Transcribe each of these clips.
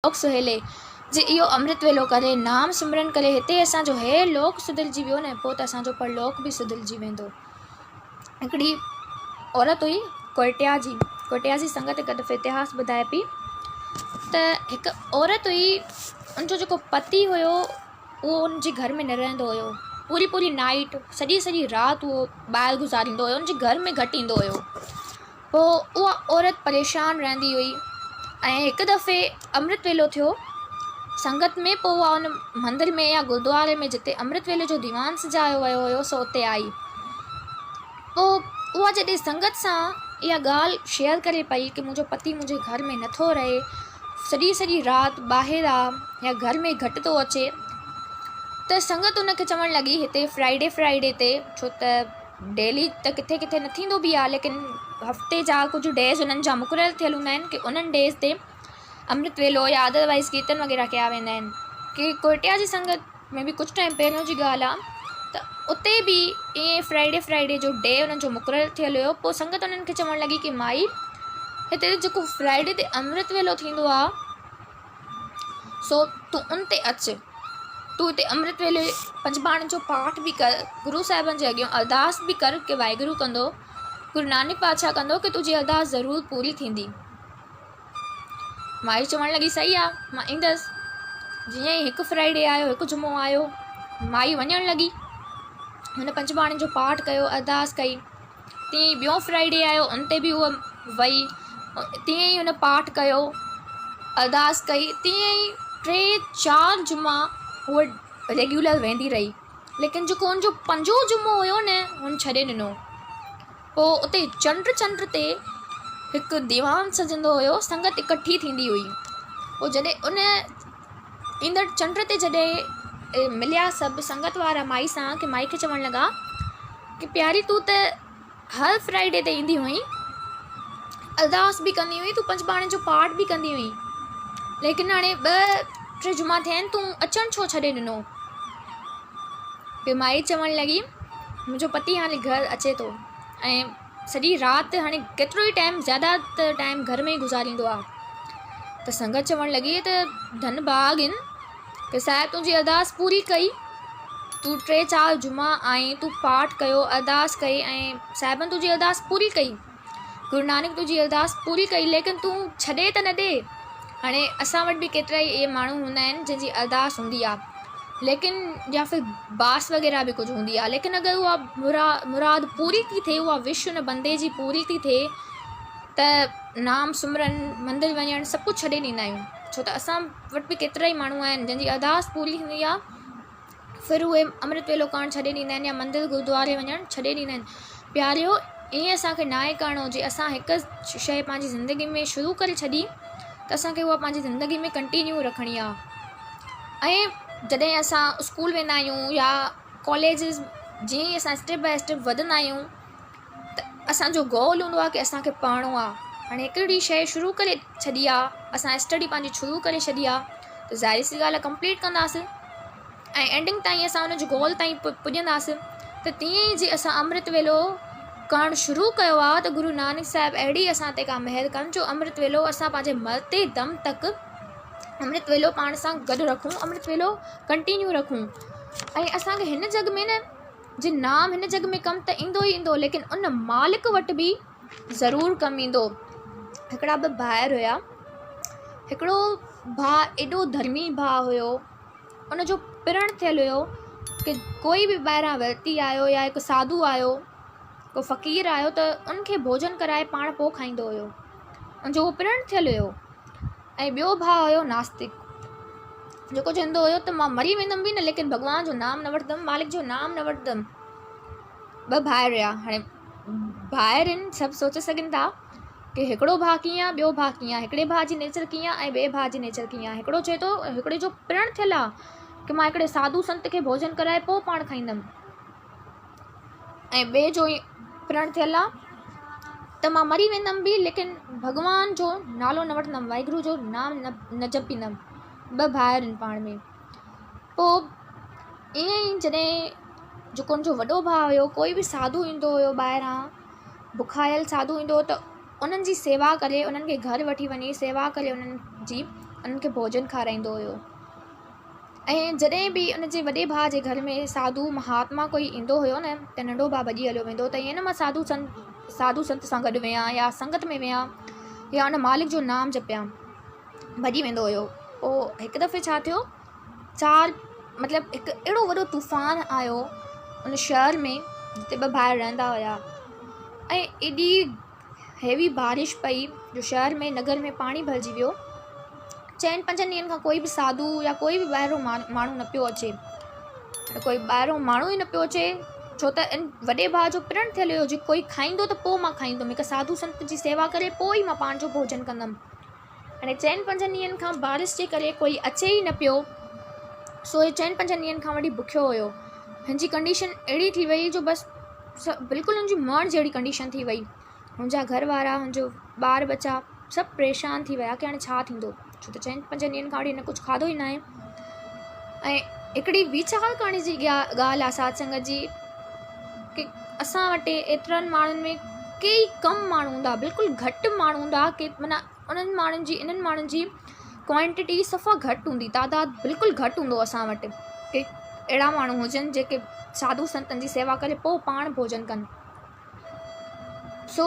लोक सुहेले जे इहो अमृत वेलो करे नाम सिमरन करे हिते असांजो हे लोक सुधरजी वियो न, पोइ त असांजो परलोक बि सुधरजी वेंदो। हिकिड़ी औरत हुई कोटिया जी संगत हिकु दफ़े इतिहास ॿुधाए पई त हिकु औरत हुई, उनजो जेको पति हुयो उहो उनजे घर में न रहंदो हुयो। पूरी नाइट सॼी राति उहो ॿाहिरि गुज़ारींदो हुयो, उनजे घर में घटि ईंदो हुयो। पोइ उहा औरत परेशान रहंदी हुई ऐं हिकु दफ़े अमृत वेलो थियो संगत में। पोइ उहा उन मंदर में या गुरुद्वारे में जिते अमृत वेले जो दीवान सजायो वियो हुयो सो उते आई। पोइ उहा जॾहिं संगत सां इहा ॻाल्हि शेयर करे पई कि मुंहिंजो पति मुंहिंजे घर में नथो रहे, सॼी राति ॿाहिरि आहे या घर में घटि थो अचे, त संगत उनखे चवणु लॻी हिते फ्राइडे ते, छो त डेली त किथे किथे न थींदो बि आहे, लेकिन हफ़्ते जा कुझु डेज़ उन्हनि जा मुक़ररु थियल हूंदा आहिनि कि उन्हनि डेज़ ते अमृत वेलो या अदरवाइज़ कीर्तन वग़ैरह कया वेंदा आहिनि। कि कोटिया जी संगत में बि कुझु टाइम पहिरियों जी ॻाल्हि आहे त उते बि ईअं फ्राइडे जो डे उन्हनि जो मुक़ररु थियल हुयो। पोइ संगत उन्हनि खे चवणु लॻी कि माई हिते जेको फ्राइडे ते अमृत वेलो थींदो आहे सो तूं उन ते अचु, तूं हिते अमृत वेले पंजबाणी जो पाठ बि कर, गुरू साहिबनि जे अॻियां अरदास बि कर कि वाहिगुरु कंदो, गुरु नानक पातशाह कंदो कि तुंहिंजी अरदास ज़रूरु पूरी थींदी। माई चवणु लॻी सही आहे, मां ईंदसि। जीअं ई हिकु फ्राइडे आयो, हिकु जुमो आयो, माई वञणु लॻी, हुन पंजबाणी जो पाठ कयो, अरदास कई। तीअं ई ॿियों फ्राइडे आयो, उन ते बि उहा वई, तीअं ई हुन पाठ कयो, अरदास कई। तीअं ई 3-4 जुमा उहा रेगुलर वेंदी रही, लेकिन जेको हुनजो 5हों जुमो हुयो न हुन छॾे ॾिनो। पोइ उते चंड ते हिकु दीवान सजंदो हुयो, संगत इकट्ठी थींदी हुई। पोइ जॾहिं उन ईंदड़ चंड ते जॾहिं मिलिया सभु संगत वारा माई सां, कि माई खे चवणु लॻा कि प्यारी तूं त हर फ्राइडे ते ईंदी हुई, अरदास बि कंदी हुई, तूं पंजबाणी जो पाठ बि कंदी हुई, लेकिन हाणे 2-3 जुमा थिया आहिनि, तूं अचणु छो छॾे ॾिनो? कि माई चवणु लॻी मुंहिंजो पति हाणे घर अचे थो ऐं सॼी राति हाणे केतिरो ई टाइम ज़्यादातर टाइम घर में ई गुज़ारींदो आहे। त संगत चवणु लॻी त धन भाग आहिनि कि साहिब तुंहिंजी अरदास पूरी कई, तूं 3-4 जुमा आई, तूं पाठ कयो, अरदास कई ऐं साहिबनि तुंहिंजी अरदास पूरी कई, गुरु नानक तुंहिंजी अरदास पूरी कई, लेकिन तूं छॾे त न ॾे। हाणे असां वटि बि केतिरा ई इहे माण्हू हूंदा आहिनि जंहिंजी अरदास हूंदी आहे, लेकिन या फिर बास वग़ैरह बि कुझु हूंदी आहे, लेकिन अगरि उहा मुराद पूरी थी थिए, उहा विश उन बंदे जी पूरी थी थिए, त नाम सिमरन मंदरु वञणु सभु कुझु छॾे ॾींदा आहियूं। छो त असां वटि बि केतिरा ई माण्हू आहिनि जंहिंजी अरदास पूरी थींदी आहे, फिर उहे अमृत वेलो करणु छॾे ॾींदा आहिनि या मंदरु गुरुद्वारे वञणु छॾे ॾींदा आहिनि। प्यारियो, ईअं असांखे नाहे करणो हुजे। असां हिकु शइ पंहिंजी ज़िंदगी में शुरू करे छॾी त असांखे उहा पंहिंजी ज़िंदगी में कंटिन्यू रखणी आहे। ऐं जॾहिं असां स्कूल वेंदा आहियूं या कॉलेजिस, जीअं ई असां स्टेप बाय स्टेप वधंदा आहियूं त असांजो गोल हूंदो आहे कि असांखे पढ़णो आहे। हाणे हिकिड़ी शइ शुरू करे छॾी आहे, असां स्टडी पंहिंजी शुरू करे छॾी आहे, त ज़ाहिर सी ॻाल्हि आहे कंप्लीट कंदासीं ऐं एंडिंग ताईं असां हुनजो गोल ताईं पुॼंदासीं। त तीअं ई जे असां अमृत वेलो करणु शुरू कयो आहे त गुरु नानक साहिबु अहिड़ी असां ते का महिर कनि जो अमृत वेलो असां पंहिंजे मरते दम तक अमृत वेलो पाण सां गॾु रखूं, अमृत वेलो कंटिन्यू रखूं। ऐं असांखे हिन जग में न जे नाम हिन जग में कमु त ईंदो ई ईंदो, लेकिन उन मालिक वटि बि ज़रूरु कमु ईंदो। हिकिड़ा ॿ भाइर हुया, हिकिड़ो भाउ एॾो धर्मी भाउ हुयो, उनजो पिणु थियलु हुयो कि कोई बि ॿाहिरां व्यक्ति आयो या हिकु साधू आयो, को फ़क़ीर आयो त उनखे भोजन कराए पाण पोइ खाईंदो हुयो, उनजो उहो पिणु थियलु हुयो। ऐं ॿियो भाउ हुयो नास्तिक, जेको चवंदो हुयो त मां मरी वेंदुमि बि न, लेकिन भॻवान जो नाम न वठंदुमि, मालिक जो नाम न वठंदुमि। 2 भाइर हुया। हाणे भाइर आहिनि, सभु सोचे सघनि था कि हिकिड़ो भाउ कीअं आहे, ॿियो भाउ कीअं आहे, हिकिड़े भाउ जी नेचर कीअं आहे ऐं ॿिए भाउ जी नेचर कीअं आहे। हिकिड़ो चए थो, हिकिड़े जो पिणु थियलु आहे कि मां हिकिड़े साधू संत खे भोजन कराए पोइ पाण खाईंदुमि, ऐं ॿिए जो पिणु थियलु आहे त मां मरी वेंदुमि बि, लेकिन भॻवान जो नालो न वठंदुमि, वाहिगुरू जो नाम न जपींदुमि। 2 भाइर आहिनि पाण में। पोइ ईअं ई जॾहिं जेको उनजो वॾो भाउ हुयो, कोई बि साधू ईंदो हुयो ॿाहिरां, बुखायल साधू ईंदो हो त उन्हनि जी सेवा करे, उन्हनि खे घर वठी वञी सेवा करे उन्हनि जी उन्हनि खे भोजन खाराईंदो हुयो। ऐं जॾहिं बि उनजे वॾे भाउ जे घर में साधु महात्मा कोई ईंदो हुयो न, त नंढो भाउ भॼी हलियो वेंदो, त ईअं न मां साधु संत सां गॾु विया या संगत में विया या उन मालिक जो नाम जपिया, भॼी वेंदो हुयो। पोइ हिकु दफ़े छा थियो, मतिलबु हिकु अहिड़ो वॾो तूफ़ान आयो उन शहर में जिते ॿ भाइर रहंदा हुया, ऐं एॾी हैवी बारिश पई जो शहर में नगर में पाणी भरिजी वियो। 4-5 ॾींहंनि खां कोई बि साधु या कोई बि ॿाहिरों माण्हू न पियो अचे, कोई ॿाहिरों माण्हू ई न पियो अचे, छो त इन वॾे भाउ जो प्रण थियल हुयो, जे कोई खाईंदो त पोइ मां खाईंदुमि, हिकु साधु संत जी सेवा करे पोइ ई मां पंहिंजो भोजन कंदमि। हाणे 4-5 ॾींहंनि खां बारिश जे करे कोई अचे ई न पियो, सो हे 4-5 ॾींहंनि खां वठी बुखियो हुयो। हिनजी कंडीशन अहिड़ी थी वई जो बसि बिल्कुलु हुनजी मरण जहिड़ी कंडीशन थी वई। मुंहिंजा घर वारा, मुंहिंजो ॿार बच्चा सभु परेशान थी विया कि हाणे छा थींदो, छो त 4-5 ॾींहंनि खां वठी हिन कुझु खाधो ई न आहे। ऐं हिकिड़ी वीचार करण जी ॻाल्हि आहे सत्संग जी, कि असां वटि एतिरनि माण्हुनि में कई कम माण्हू हूंदा, बिल्कुलु घटि माण्हू हूंदा, कि माना इन्हनि माण्हुनि जी क्वांटिटी सफ़ा घटि हूंदी, तादाद बिल्कुलु घटि हूंदो असां वटि, कि अहिड़ा माण्हू हुजनि जेके साधु संतनि जी सेवा करे पोइ पाण भोजन कनि। सो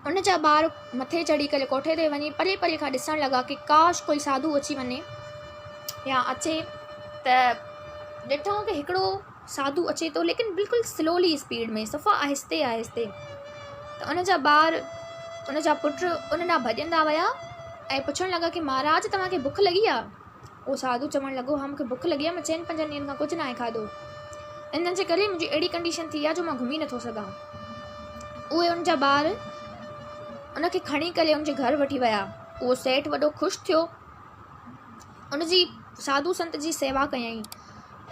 उन जा ॿार मथे चढ़ी करे कोठे ते वञी परे परे खां ॾिसणु लॻा कि काश कोई साधु अची वञे या अचे, त ॾिठो कि हिकिड़ो साधु अचे थो, लेकिन बिल्कुलु स्लोली स्पीड में, सफ़ा आहिस्ते आहिस्ते। त उन जा ॿार, उन जा पुट उन ॾांहुं भॼंदा विया ऐं पुछणु लॻा कि महाराज तव्हांखे बुख लॻी आहे? उहो साधु चवणु लॻो, हा मूंखे बुख लॻी आहे, मां 4-5 ॾींहंनि खां कुझु न आहे खाधो, इन जे करे मुंहिंजी अहिड़ी कंडीशन थी आहे जो मां घुमी नथो सघां। उहे उन जा ॿार उनखे खणी करे उनजे घर वठी विया। उहो सेठ वॾो ख़ुशि थियो, उनजी साधु संत जी सेवा कयईं,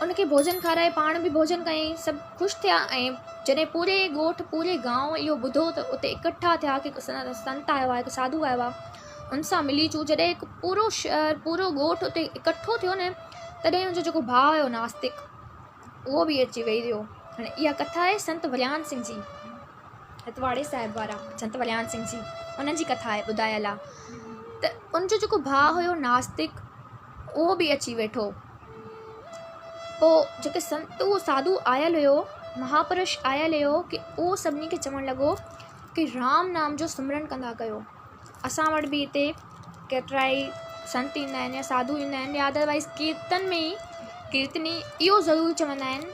उनखे भोजन खाराए, पाण बि भोजन कयईं, सभु ख़ुशि थिया। ऐं जॾहिं पूरे ॻोठ पूरे गांव इहो ॿुधो त उते इकट्ठा थिया कि संत आयो आहे, हिकु साधु आयो आहे, उन सां मिली चूं। जॾहिं हिकु पूरो शहर पूरो ॻोठ उते इकट्ठो थियो न, तॾहिं हुनजो जेको भाउ हुयो नास्तिक, उहो बि अची वेही रहियो। हाणे इहा कथा आहे संत वलियान सिंह जी, हथवाड़े साहिब वारा संत वलियान सिंह जी, उन्हनि जी कथा आहे ॿुधायल आहे। त उनजो जेको भाउ हुयो नास्तिक, उहो बि अची वेठो। पोइ जेके संत, उहो साधु आयल हुयो, महापुरुष आयल हुयो, कि उहो सभिनी खे चवणु लॻो कि राम नाम जो सिमरन कंदा कयो। असां वटि बि हिते केतिरा ई संत ईंदा आहिनि या साधु ईंदा आहिनि, या अदरवाइज़ कीर्तन में ई कीर्तनी इहो ज़रूरु चवंदा आहिनि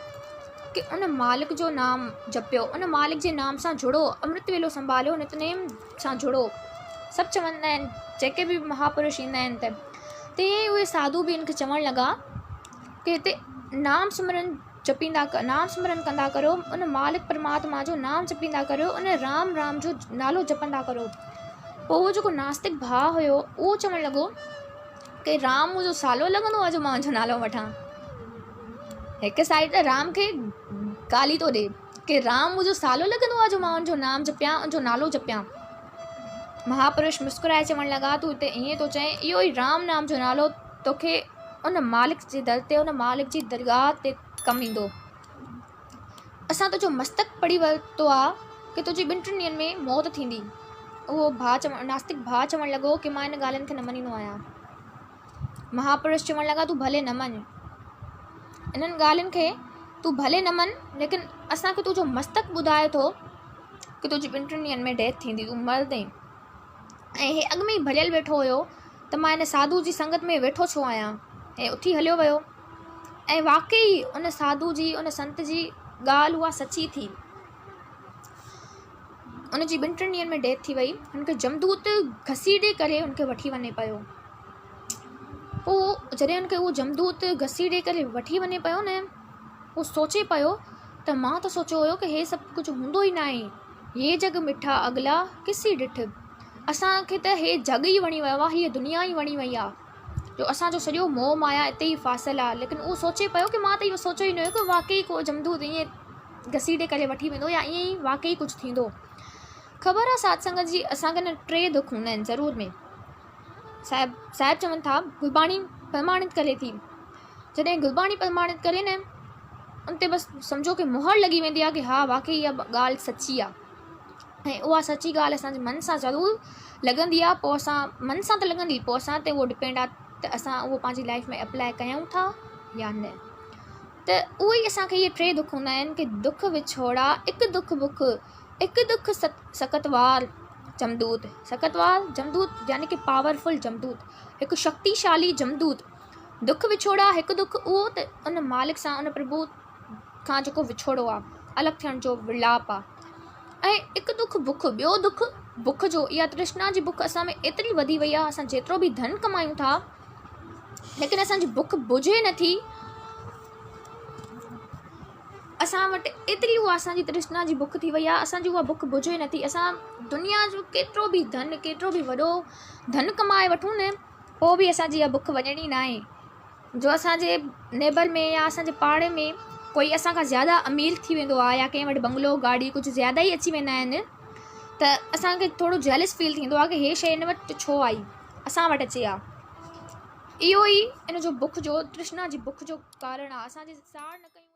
कि उन मालिक जो नाम जपियो, उन मालिक जे नाम सां जुड़ो, अमृत वेलो संभालियो, नितनेम सां जुड़ो, सभु चवंदा आहिनि जेके बि महापुरुष ईंदा आहिनि। त ईअं उहे साधु बि इनखे चवणु लॻा कि हिते नाम सिमरन कंदा करो, उन मालिक परमात्मा जो नाम जपींदा करो, उन राम जो नालो जपंदा करो। पोइ उहो जेको नास्तिक भाउ हुयो, उहो चवणु लॻो कि राम मुंहिंजो सालो लॻंदो आहे जो मां उनजो नालो वठां। हिकु साइड त राम खे गाली थो ॾे कि राम मुंहिंजो सालो लॻंदो आहे जो मां उनजो नाम जपियां, उनजो नालो जपियां। महापुरुष मुस्कुराए चवणु लॻा, तूं हिते ईअं थो चए, इहो ई राम नाम जो नालो तोखे उन मालिक जे दर ते, उन मालिक जी दरगाह ते कमु ईंदो। असां तुंहिंजो मस्तक पढ़ी वरितो आहे कि तुंहिंजी 2-3 ॾींहंनि में मौत थींदी। उहो नास्तिक भाउ चवणु लॻो कि मां इन ॻाल्हियुनि खे न मञींदो आहियां। महापुरुष चवणु लॻा, तूं भले न मञ, इन्हनि ॻाल्हियुनि खे तूं भले न मञ, लेकिन असांखे तुंहिंजो मस्तक ॿुधाए थो कि तुंहिंजी 2-3 ॾींहंनि में डेथ थींदी, तूं मरदे। ऐं हे अॻु में ई भलियल वेठो हुयो, त मां हिन साधु जी संगत में वेठो छो आहियां, ऐं उथी हलियो वियो। ऐं वाक़ई उन साधु जी, उन संत जी ॻाल्हि उहा सची थी। उनजी 2-3 ॾींहंनि में डेथ थी वई। हुनखे जमदूत घसीटे करे हुनखे वठी वञे पियो। पोइ जॾहिं हुनखे उहो जमदूत घसीटे करे वठी वञे पियो न, उहो सोचे पियो त मां त सोचियो हुयो कि हे सभु कुझु हूंदो ई न आहे, ये जग मिठा अगला किसी ॾिठ, असांखे त हे जग ई वणी वियो आहे, हीअ दुनिया ई वणी वई आहे, जो असांजो सॼो मोह माया हिते ई फासल आहे। लेकिन उहो सोचे पियो कि मां त इहो सोचियो ई न हुयो कि वाक़ई को जमदूत ईअं घसीटे करे वठी वेंदो या ईअं ई वाक़ई कुझु थींदो। ख़बर आहे सत्संग जी, असांखे न 3 दुख हूंदा आहिनि ज़रूर में। साहिब चवनि था गुरबाणी प्रमाणित करे थी, जॾहिं गुरबाणी प्रमाणित करे न, उन ते बसि सम्झो कि मुहर लॻी वेंदी आहे कि हा वाक़ई इहा ॻाल्हि सची आहे। ऐं उहा सची ॻाल्हि असांजे मन सां ज़रूरु लॻंदी आहे, पोइ असां मन सां त लॻंदी, पोइ असां ते उहो डिपेंड आहे त असां उहो पंहिंजी लाइफ में अप्लाई कयूं था या न। त उहो ई असांखे इहे 3 दुख हूंदा आहिनि कि दुख विछोड़ा, हिकु दुख बुख, हिकु दुख सकतवार जमदूत। सकतवार जमदूत यानी कि पावरफुल जमदूत, हिकु शक्तिशाली जमदूत। दुख विछोड़ा हिकु दुख उहो त उन मालिक सां, उन प्रभु खां जेको विछोड़ो आहे, अलॻि थियण जो विलाप आहे। ऐं हिकु दुख बुख, ॿियो दुख बुख जो, इहा तृष्णा जी बुख असां में एतिरी वधी वई आहे, असां जेतिरो बि धन कमायूं था लेकिन असांजी बुख बुझे नथी। असां वटि एतिरी उहा असांजी तृष्णा जी बुख थी वई आहे, असांजी उहा बुख बुझे नथी। असां दुनिया जो केतिरो बि धन, केतिरो बि वॾो धन कमाए वठूं न, पोइ बि असांजी इहा बुख वञणी न आहे। जो असांजे नेबर में या असांजे पाड़े में कोई असांखां ज़्यादा अमीर थी वेंदो आहे या कंहिं वटि बंगलो गाॾी कुझु ज़्यादा ई अची वेंदा आहिनि त असांखे थोरो जेलस फील थींदो आहे कि हे शइ हिन वटि छो आई, असां वटि अचे आहे। इहो ई इन जो बुख जो, तृष्णा जी बुख जो कारण आहे। असांजे सार न कयूं